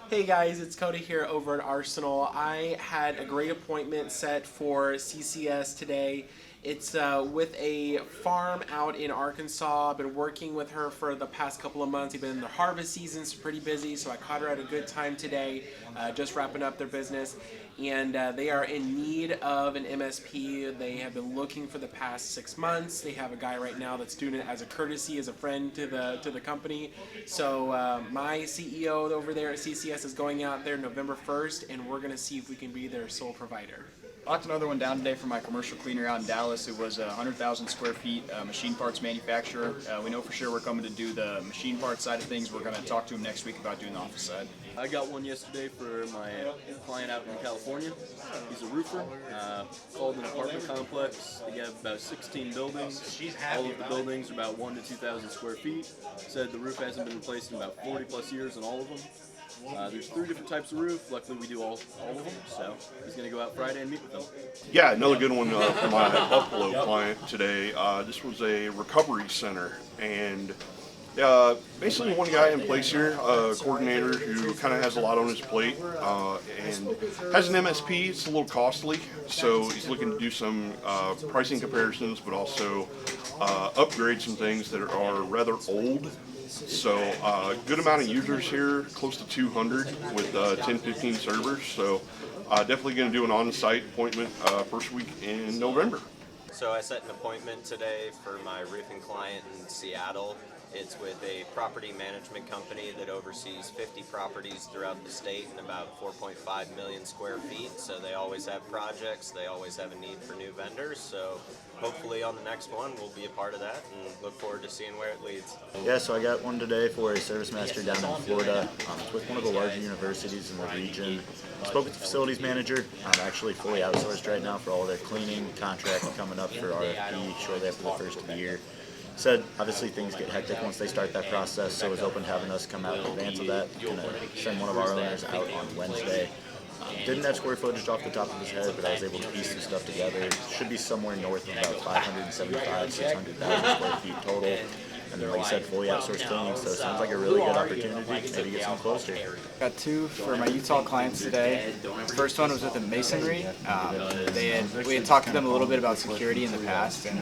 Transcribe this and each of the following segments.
Hey guys, it's Kota here over at Arsenal. I had a great appointment set for CCS today. It's with a farm out in Arkansas. I've been working with her for the past couple of months. We've been in the harvest season, so pretty busy, so I caught her at a good time today, just wrapping up their business. And they are in need of an MSP. They have been looking for the past 6 months. They have a guy right now that's doing it as a courtesy, as a friend to the company. So my CEO over there at CCS is going out there November 1st, and we're going to see if we can be their sole provider. Locked another one down today for my commercial cleaner out in Dallas. It was 100,000 square feet, machine parts manufacturer. We know for sure we're coming to do the machine parts side of things. We're going to talk to him next week about doing the office side. I got one yesterday for my client out in California. He's a roofer, called an apartment complex. They have about 16 buildings. All of the buildings are about 1,000 to 2,000 square feet. Said the roof hasn't been replaced in about 40 plus years on all of them. There's 3 different types of roof. Luckily, we do all of them. So he's going to go out Friday and meet with them. Yeah, another good one for my Buffalo client today. This was a recovery center, and basically one guy in place here, a coordinator who kind of has a lot on his plate and has an MSP. It's a little costly, so he's looking to do some pricing comparisons, but also upgrade some things that are rather old. So good amount of users here, close to 200 with 10-15 servers. So definitely going to do an on-site appointment first week in November. So I set an appointment today for my roofing client in Seattle. It's with a property management company that oversees 50 properties throughout the state and about 4.5 million square feet. So they always have projects, they always have a need for new vendors. So hopefully on the next one we'll be a part of that and look forward to seeing where it leads. Yeah, so I got one today for a service master down in Florida. It's with one of the larger universities in the region. Spoke with the facilities manager. I'm actually fully outsourced right now for all their cleaning, contract coming up for RFP shortly after the first of the year. Said obviously things get hectic once they start that process, so was open to having us come out in advance of that. Gonna send one of our owners out on Wednesday. Didn't have square footage off the top of his head, but I was able to piece some stuff together. Should be somewhere north of about 575, 600,000 square feet total. And then, like you said, fully outsourced cleaning, so it sounds like a really good opportunity. Maybe get some closer. Got 2 for my Utah clients today. First one was with the masonry. We had talked to them a little bit about security in the past, and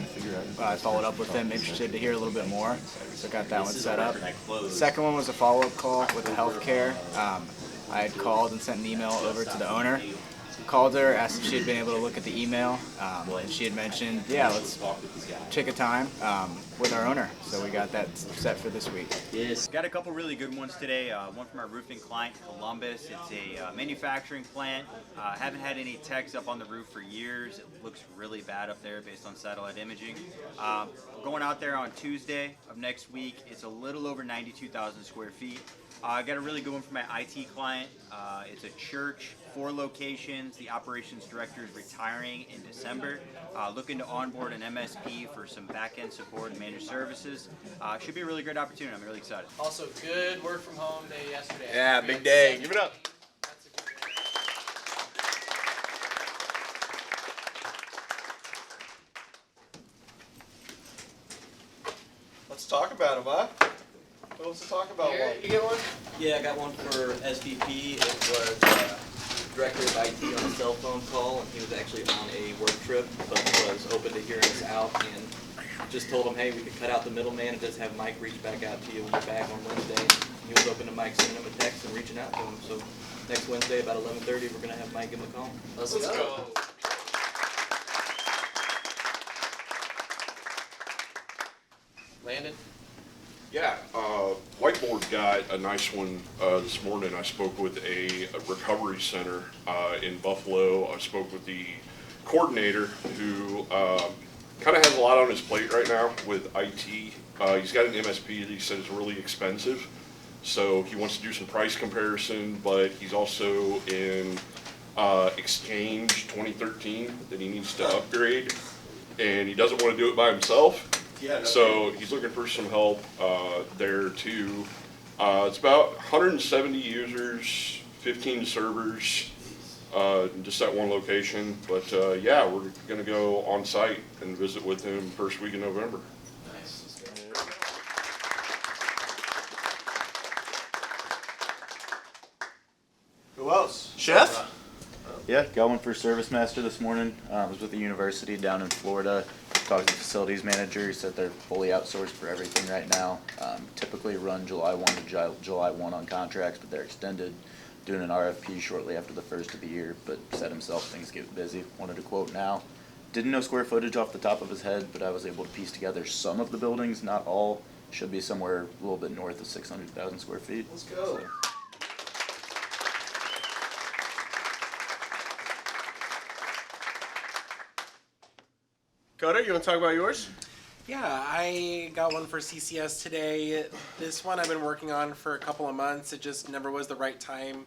I followed up with them, interested to hear a little bit more. So got that one set up. The second one was a follow-up call with the healthcare. I had called and sent an email over to the owner. Called her, asked if she had been able to look at the email, and she had mentioned, yeah, let's take a time with our owner. So we got that set for this week. Yes. Got a couple really good ones today. One from our roofing client, Columbus. It's a manufacturing plant. Haven't had any techs up on the roof for years. It looks really bad up there based on satellite imaging. Going out there on Tuesday of next week. It's a little over 92,000 square feet. I got a really good one for my IT client. It's a church, 4 locations. The operations director is retiring in December. Looking to onboard an MSP for some back-end support and managed services. Should be a really great opportunity. I'm really excited. Also, good work from home day yesterday. Yeah, big day. Give it up. Let's talk about him, huh? Who wants to talk about one? You get one? Yeah, I got one for SVP. It was director of IT on a cell phone call, and he was actually on a work trip, but was open to hearing us out, and just told him, hey, we could cut out the middleman and just have Mike reach back out to you when you're back on Wednesday. He was open to Mike sending him a text and reaching out to him. So next Wednesday about 11:30, we're going to have Mike give him a call. Let's go. Landon? Yeah, Whiteboard got a nice one this morning. I spoke with a recovery center in Buffalo. I spoke with the coordinator who kind of has a lot on his plate right now with IT. He's got an MSP that he said is really expensive, so he wants to do some price comparison, but he's also in Exchange 2013 that he needs to upgrade, and he doesn't want to do it by himself. So he's looking for some help there too. It's about 170 users, 15 servers, just at one location. But yeah, we're going to go on site and visit with him first week in November. Who else? Chef? Yeah, got one for Service Master this morning. I was with the university down in Florida. Talked to the facilities manager. He said they're fully outsourced for everything right now. Typically run July 1 to July 1 on contracts, but they're extended. Doing an RFP shortly after the first of the year, but said himself things get busy. Wanted to quote now. Didn't know square footage off the top of his head, but I was able to piece together some of the buildings, not all. Should be somewhere a little bit north of 600,000 square feet. Let's go. Kota, you want to talk about yours? Yeah, I got one for CCS today. This one I've been working on for a couple of months. It just never was the right time.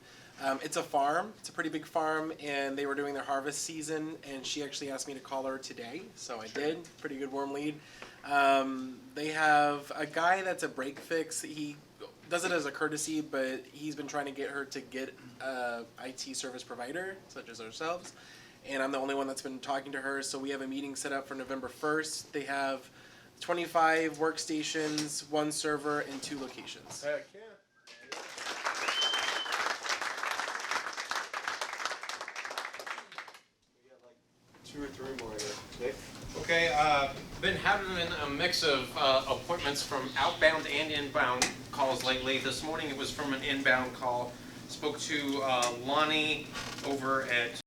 It's a farm. It's a pretty big farm, and they were doing their harvest season, and she actually asked me to call her today, so I did. Pretty good warm lead. They have a guy that's a break fix. He does it as a courtesy, but he's been trying to get her to get a IT service provider, such as ourselves. And I'm the only one that's been talking to her, so we have a meeting set up for November 1st. They have 25 workstations, 1 server, and 2 locations. Heck yeah. 2 or 3 more here. Nick? Okay, been having a mix of appointments from outbound and inbound calls lately. This morning it was from an inbound call. Spoke to Lonnie over at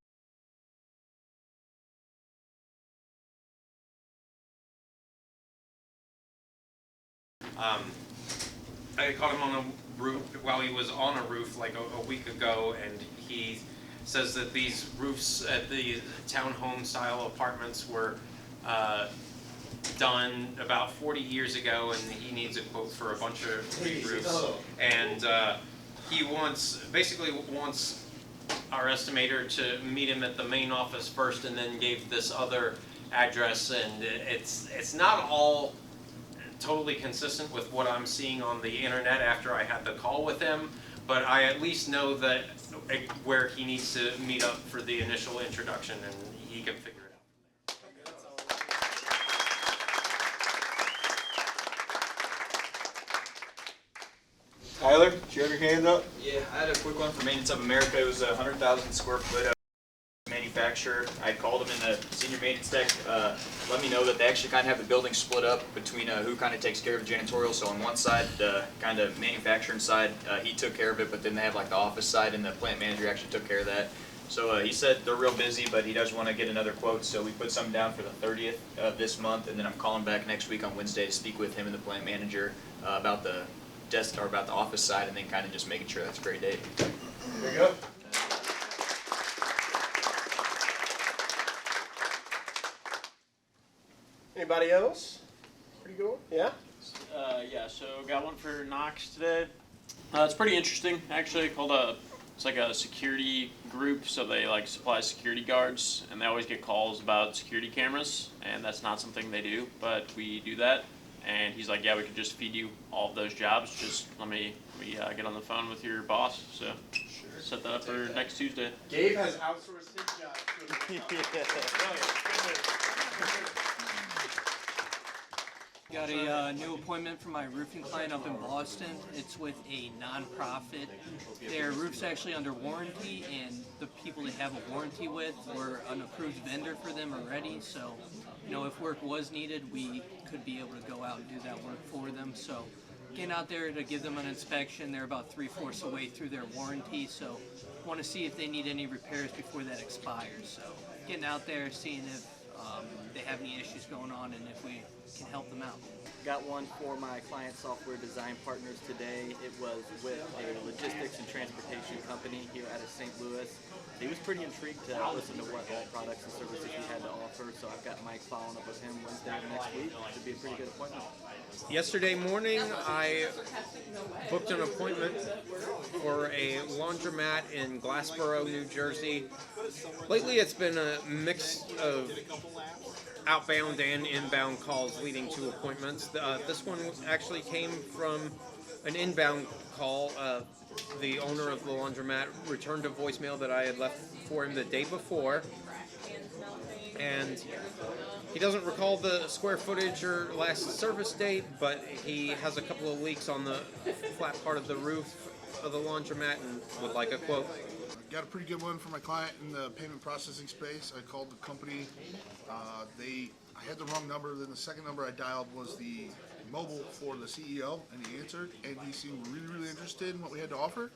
I caught him on a roof while he was on a roof like a week ago, and he says that these roofs at the townhome style apartments were done about 40 years ago, and he needs a quote for a bunch of re-roofs. And he basically wants our estimator to meet him at the main office first, and then gave this other address, and it's not all totally consistent with what I'm seeing on the internet after I had the call with him, but I at least know that where he needs to meet up for the initial introduction, and he can figure it out. Tyler, did you have your hand up? Yeah, I had a quick one for Maintenance of America. It was a 100,000 square foot manufacturer. I called them, and the senior maintenance tech let me know that they actually kind of have the building split up between who kind of takes care of the janitorial. So on one side, the kind of manufacturing side, he took care of it, but then they have like the office side, and the plant manager actually took care of that. So he said they're real busy, but he does want to get another quote. So we put something down for the 30th of this month, and then I'm calling back next week on Wednesday to speak with him and the plant manager about the desk or about the office side, and then kind of just making sure that's a great date. There you go. Anybody else? Pretty good one? Yeah? Yeah, so got one for Knox today. It's pretty interesting, actually. It's like a security group, so they like supply security guards, and they always get calls about security cameras, and that's not something they do, but we do that. And he's like, yeah, we could just feed you all of those jobs. Just let me get on the phone with your boss. So set that up for next Tuesday. Gabe has outsourced his job. Got a new appointment for my roofing client up in Boston. It's with a non-profit. Their roof's actually under warranty, and the people they have a warranty with were an approved vendor for them already. So, if work was needed, we could be able to go out and do that work for them. So, getting out there to give them an inspection. They're about 3/4 away through their warranty, so want to see if they need any repairs before that expires. So, getting out there, seeing if they have any issues going on, and if we can help them out. Got one for my client software design partners today. It was with a logistics and transportation company here out of St. Louis. He was pretty intrigued to listen to what all products and services he had to offer, so I've got Mike following up with him Wednesday of next week. Should be a pretty good appointment. Yesterday morning, I booked an appointment for a laundromat in Glassboro, New Jersey. Lately, it's been a mix of outbound and inbound calls leading to appointments. This one actually came from an inbound call. The owner of the laundromat returned a voicemail that I had left for him the day before, and he doesn't recall the square footage or last service date, but he has a couple of leaks on the flat part of the roof, of the laundromat and would like a quote. Got a pretty good one for my client in the payment processing space. I called the company. I had the wrong number. Then the second number I dialed was the mobile for the CEO, and he answered, and he seemed really, really interested in what we had to offer,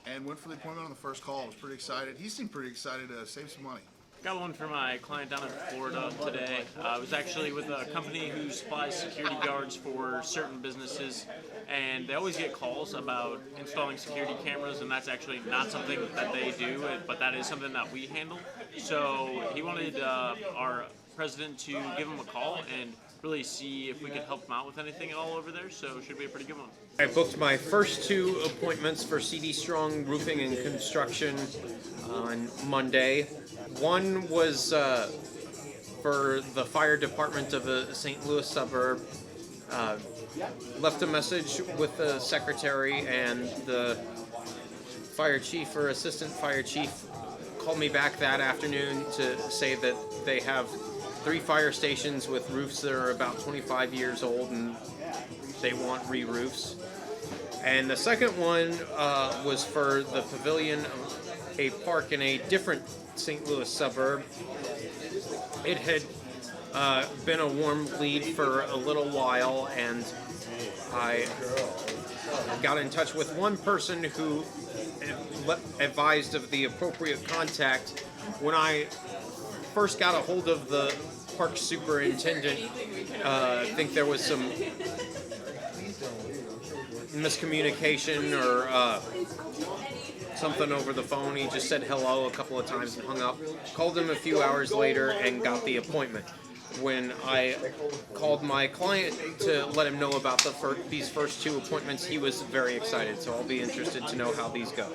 and went for the appointment on the first call. I was pretty excited. He seemed pretty excited to save some money. Got one for my client down in Florida today. I was actually with a company who supplies security guards for certain businesses, and they always get calls about installing security cameras, and that's actually not something that they do, but that is something that we handle. So he wanted our president to give him a call and really see if we could help him out with anything at all over there, so it should be a pretty good one. I booked my first 2 appointments for CD Strong Roofing and Construction on Monday. One was for the fire department of a St. Louis suburb. Left a message with the secretary, and the fire chief or assistant fire chief called me back that afternoon to say that they have 3 fire stations with roofs that are about 25 years old, and they want re-roofs. And the second one was for the pavilion of a park in a different St. Louis suburb. It had been a warm lead for a little while, and I got in touch with one person who advised of the appropriate contact. When I first got a hold of the park superintendent, I think there was some miscommunication or something over the phone. He just said hello a couple of times and hung up. Called him a few hours later and got the appointment. When I called my client to let him know about these first 2 appointments, he was very excited, so I'll be interested to know how these go.